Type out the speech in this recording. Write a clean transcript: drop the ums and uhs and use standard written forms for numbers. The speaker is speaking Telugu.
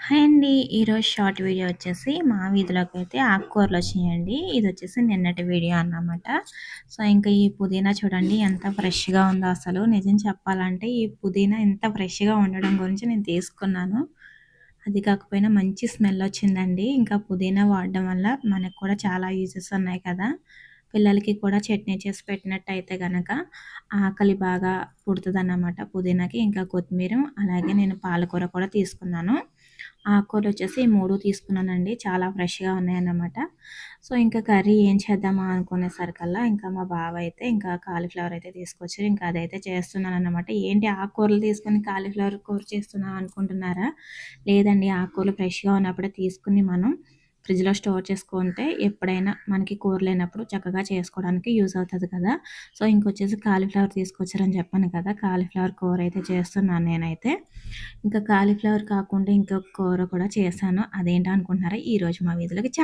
హాయ్ అండి. ఈరోజు షార్ట్ వీడియో వచ్చేసి మా వీధిలోకైతే ఆకుకూరలు వచ్చినాయండి. ఇది వచ్చేసి నిన్నటి వీడియో అన్నమాట. సో, ఇంకా ఈ పుదీనా చూడండి ఎంత ఫ్రెష్‌గా ఉందో అసలు. నిజం చెప్పాలంటే ఈ పుదీనా ఇంత ఫ్రెష్‌గా ఉండడం గురించి నేను తీసుకున్నాను. అది కాకపోయినా మంచి స్మెల్ వచ్చిందండి. ఇంకా పుదీనా వాడడం వల్ల మనకు కూడా చాలా యూజెస్ ఉన్నాయి కదా! పిల్లలకి కూడా చట్నీ చేసి పెట్టినట్టయితే గనక ఆకలి బాగా పుడతదన్నమాట పుదీనాకి. ఇంకా కొత్తిమీర, అలాగే నేను పాలకూర కూడా తీసుకున్నాను. ఆకుకూరలొచ్చేసి ఈ 3 తీసుకున్నానండి. చాలా ఫ్రెష్‌గా ఉన్నాయన్నమాట. సో, ఇంకా కర్రీ ఏం చేద్దామా అనుకునేసరికల్లా ఇంకా మా బావ అయితే ఇంకా కాలీఫ్లవర్ అయితే తీసుకొచ్చారు. ఇంకా అదైతే చేస్తున్నానన్నమాట. ఏంటి ఆకుకూరలు తీసుకొని కాలీఫ్లవర్ కూర చేస్తున్నావా అనుకుంటున్నారా? లేదండి, ఆకుకూరలు ఫ్రెష్‌గా ఉన్నప్పుడే తీసుకొని మనం ఫ్రిడ్జ్‌లో స్టోర్ చేసుకుంటే ఎప్పుడైనా మనకి కూర లేనప్పుడు చక్కగా చేసుకోవడానికి యూజ్ అవుతది కదా! సో, ఇంకొచ్చేసి కాలీఫ్లవర్ తీసుకొచ్చారని చెప్పాను కదా! కాలీఫ్లవర్ కూర అయితే చేస్తున్నాను నేనైతే. ఇంకా కాలీఫ్లవర్ కాకుండా ఇంకొక కూర కూడా చేశాను. అదేంటా అనుకుంటున్నారా? ఈరోజు మా వీధిలోకి